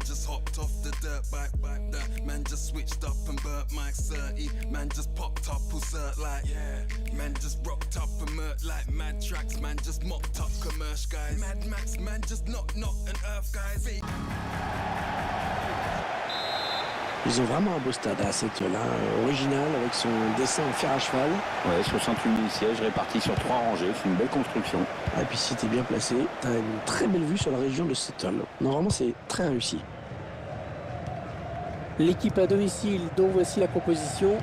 just hopped off the dirt bike, that man just switched up and burnt Mike 30. Man just popped up all cert like, yeah. Man just rocked up and murked like mad tracks. Man just mopped up commercial guys. Mad Max, man just knock and earth guys. Ils ont vraiment un beau stade à cette là, original avec son dessin en fer à cheval. Ouais, 68 000 sièges répartis sur 3 rangées, c'est une belle construction. Et puis si t'es bien placé, t'as une très belle vue sur la région de Seattle. Non, vraiment c'est très réussi. L'équipe à domicile, dont voici la composition.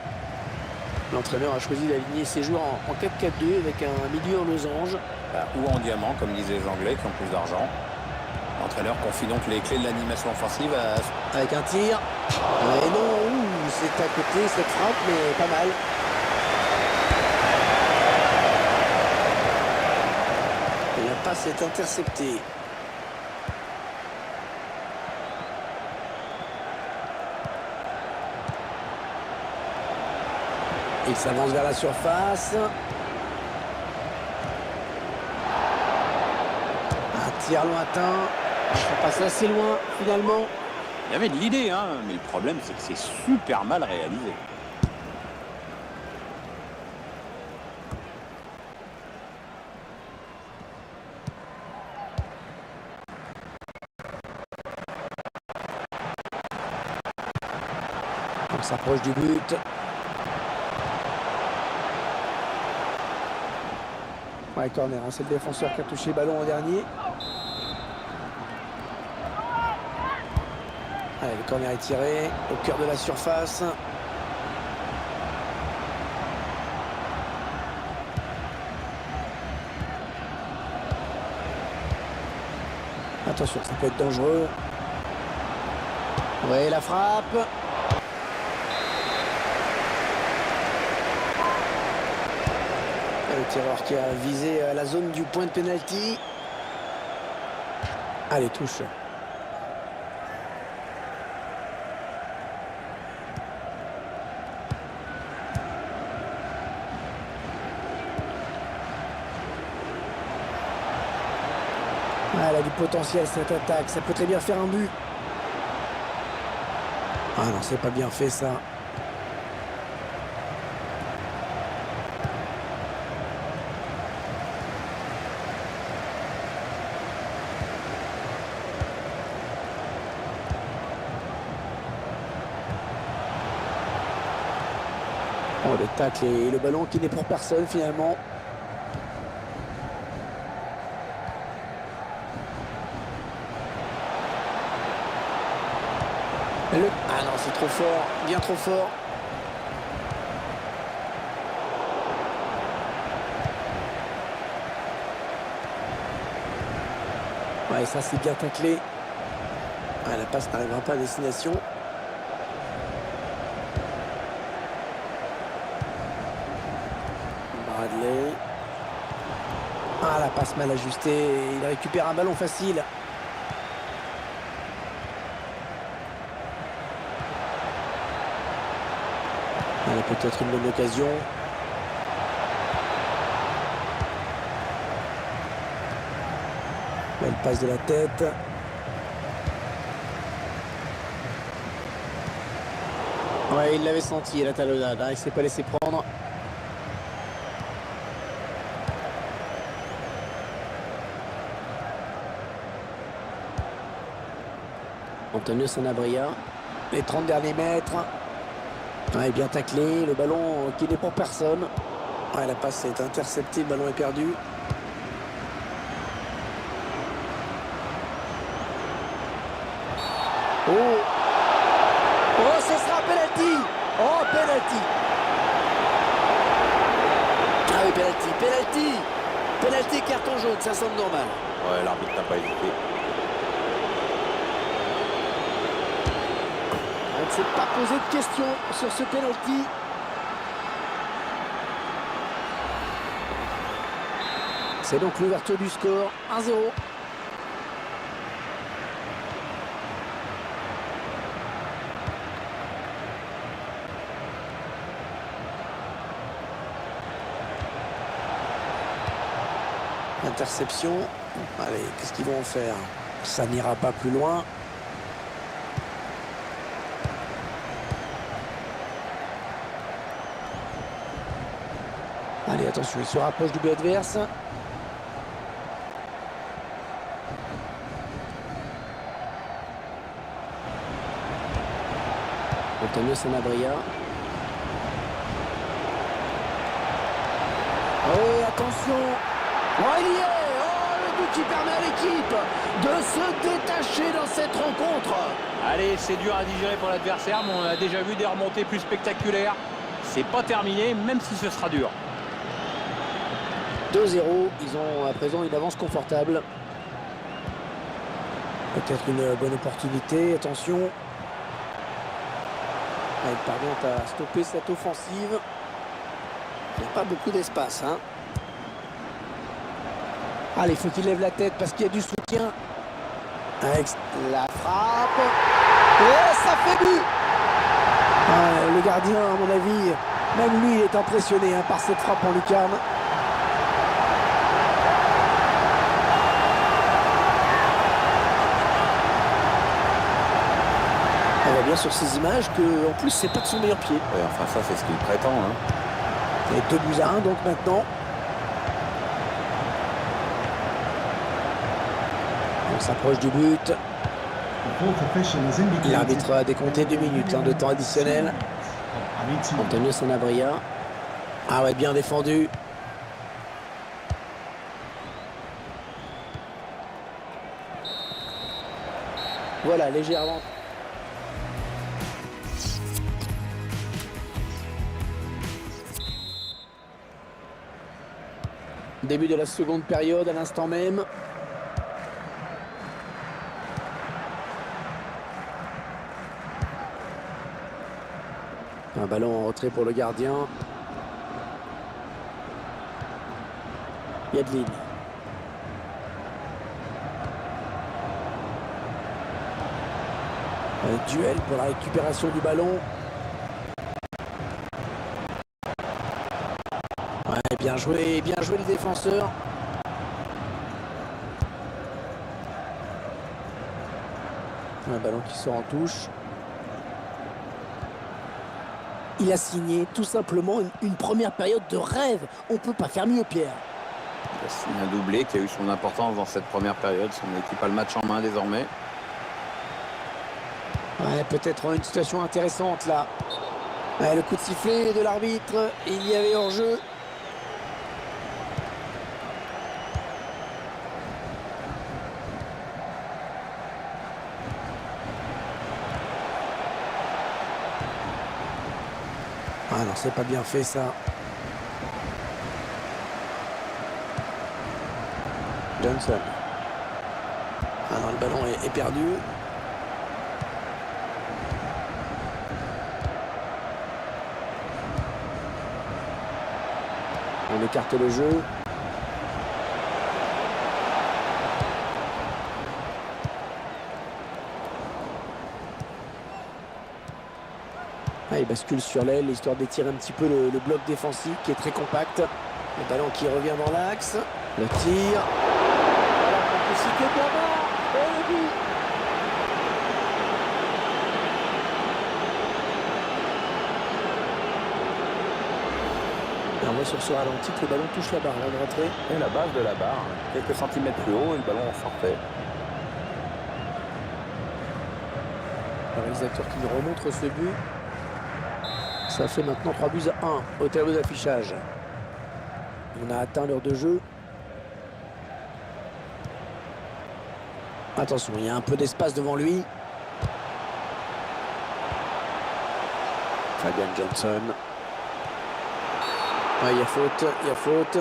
L'entraîneur a choisi d'aligner ses joueurs en 4-4-2 avec un milieu en losange. Ou en diamant, comme disaient les Anglais qui ont plus d'argent. L'entraîneur confie donc les clés de l'animation offensive à... Avec un tir. Et non, c'est à côté cette frappe, mais pas mal. Et la passe est interceptée. Il s'avance vers la surface. Un tir lointain. Ça passe assez loin finalement. Il y avait de l'idée, hein, mais le problème c'est que c'est super mal réalisé. On s'approche du but. Ouais, corner, hein, c'est le défenseur qui a touché le ballon en dernier. Allez, le corner est tiré au cœur de la surface. Attention, ça peut être dangereux. Ouais, la frappe. Le tireur qui a visé la zone du point de pénalty. Allez, touche. Elle a du potentiel cette attaque, ça peut très bien faire un but. Ah non, c'est pas bien fait ça. Oh, le tacle et le ballon qui n'est pour personne finalement. Ah non, c'est trop fort, bien trop fort. Ouais, ça c'est bien taclé. Ah, la passe n'arrivera pas à destination. Bradley. Ah, la passe mal ajustée. Il récupère un ballon facile. Elle a peut-être une bonne occasion. Belle passe de la tête. Ouais, il l'avait senti, la talonnade. Hein, il ne s'est pas laissé prendre. Antonio Sanabria. Les 30 derniers mètres. Ouais, bien taclé, le ballon qui n'est pour personne. Ouais, la passe est interceptée, le ballon est perdu. Oh, oh, ce sera penalty. Oh, penalty. Ah oui, penalty, carton jaune, ça semble normal. Ouais, l'arbitre n'a pas hésité. On ne s'est pas posé de questions sur ce penalty. C'est donc l'ouverture du score, 1-0. Interception. Allez, qu'est-ce qu'ils vont en faire? Ça n'ira pas plus loin. Allez, attention, il se rapproche du but adverse. Antonio Sanabria. Oh, attention. Oh, il y est. Oh, le but qui permet à l'équipe de se détacher dans cette rencontre. Allez, c'est dur à digérer pour l'adversaire, mais on a déjà vu des remontées plus spectaculaires. C'est pas terminé, même si ce sera dur. 2-0, ils ont à présent une avance confortable. Peut-être une bonne opportunité, attention. Ils parviennent à stopper cette offensive. Il n'y a pas beaucoup d'espace, hein. Allez, il faut qu'il lève la tête parce qu'il y a du soutien. Avec la frappe. Et ça fait but. Le gardien, à mon avis, même lui, il est impressionné par cette frappe en lucarne. On voit bien sur ces images que, en plus, c'est pas de son meilleur pied. Ouais, enfin, ça, c'est ce qu'il prétend. Hein. Et 2-1, donc maintenant. On s'approche du but. L'arbitre a décompté 2 minutes de temps additionnel. Antonio Sanabria. Ah ouais, bien défendu. Voilà, légèrement. Début de la seconde période à l'instant même. Un ballon en retrait pour le gardien. Yadlin. Un duel pour la récupération du ballon. Ouais, bien joué le défenseur. Un ballon qui sort en touche. Il a signé tout simplement une première période de rêve. On ne peut pas faire mieux, Pierre. Il a signé un doublé qui a eu son importance dans cette première période. Son équipe a le match en main désormais. Ouais, peut-être une situation intéressante là. Ouais, le coup de sifflet de l'arbitre. Il y avait hors-jeu. Ah non, c'est pas bien fait ça. Johnson. Ah non, le ballon est perdu. On écarte le jeu. Ah, il bascule sur l'aile, histoire d'étirer un petit peu le bloc défensif qui est très compact. Le ballon qui revient dans l'axe. Le tir. La complicité de Gabon. Et le but. Et on voit sur ce ralenti que le ballon touche la barre de rentrée. Et la base de la barre, quelques centimètres plus haut, et le ballon en sortait. Le réalisateur qui nous remontre ce but. Ça fait maintenant 3-1 au tableau d'affichage. On a atteint l'heure de jeu. Attention, il y a un peu d'espace devant lui. Fabian Johnson. Ah, il y a faute, il y a faute.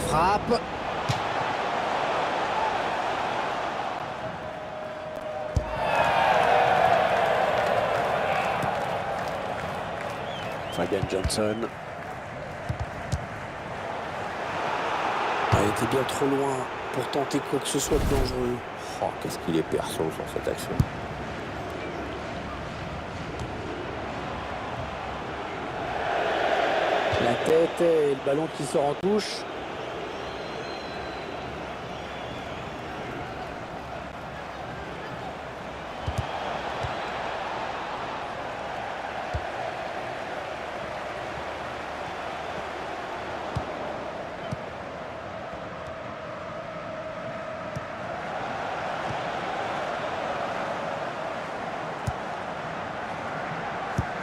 Frappe. Fabian Johnson. Elle était bien trop loin. pour tenter quoi que ce soit de dangereux. Oh, qu'est-ce qu'il est perso sur cette action. La tête et le ballon qui sort en touche.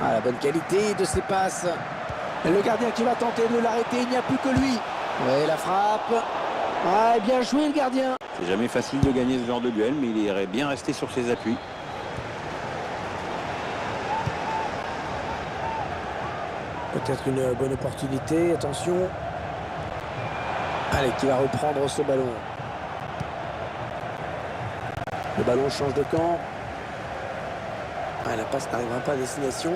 Ah, la bonne qualité de ses passes. Et le gardien qui va tenter de l'arrêter, il n'y a plus que lui. Ouais, la frappe. Ah, bien joué le gardien. C'est jamais facile de gagner ce genre de duel, mais il irait bien rester sur ses appuis. Peut-être une bonne opportunité, attention. Allez, qui va reprendre ce ballon. Le ballon change de camp. Ah, la passe n'arrivera pas à destination.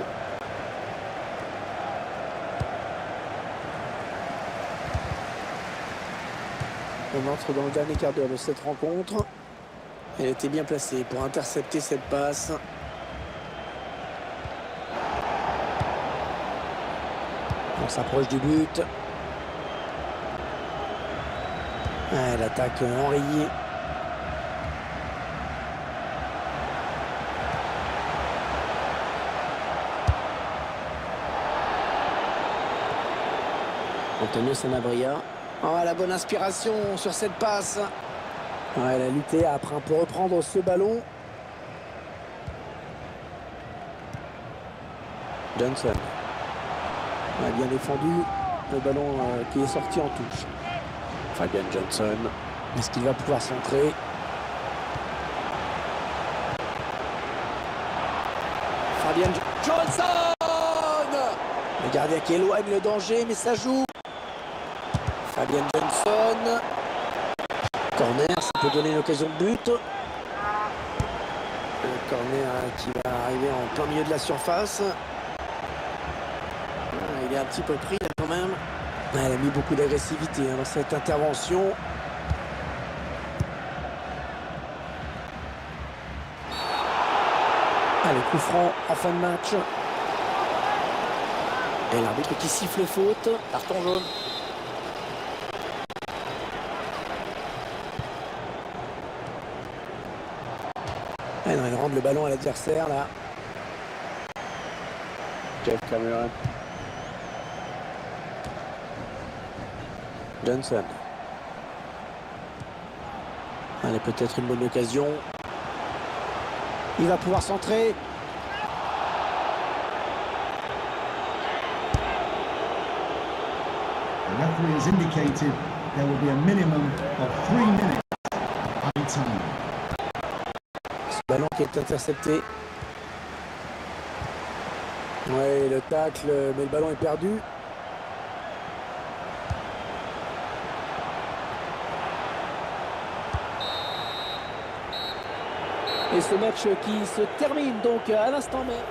On entre dans le dernier quart d'heure de cette rencontre. Elle était bien placée pour intercepter cette passe. On s'approche du but. Ah, l'attaque enrayée. Antonio Sanabria. Oh, la bonne inspiration sur cette passe. Ouais, elle a lutté après pour reprendre ce ballon. Johnson. A bien défendu. Le ballon qui est sorti en touche. Fabian Johnson. Est-ce qu'il va pouvoir centrer? Fabian Johnson. Le gardien qui éloigne le danger, mais ça joue. Fabian Johnson. Corner, ça peut donner l'occasion de but. Le corner qui va arriver en plein milieu de la surface. Il est un petit peu pris là quand même. Elle a mis beaucoup d'agressivité dans cette intervention. Allez, coup franc en fin de match. Et l'arbitre qui siffle faute. Carton jaune. Elle rend le ballon à l'adversaire là. Jeff Cameron. Johnson. Allez, peut-être une bonne occasion. Il va pouvoir centrer. The referee has indicated there will be a minimum of 3 minutes added time. Ce ballon qui est intercepté. Ouais, le tacle, mais le ballon est perdu. Et ce match qui se termine donc à l'instant même.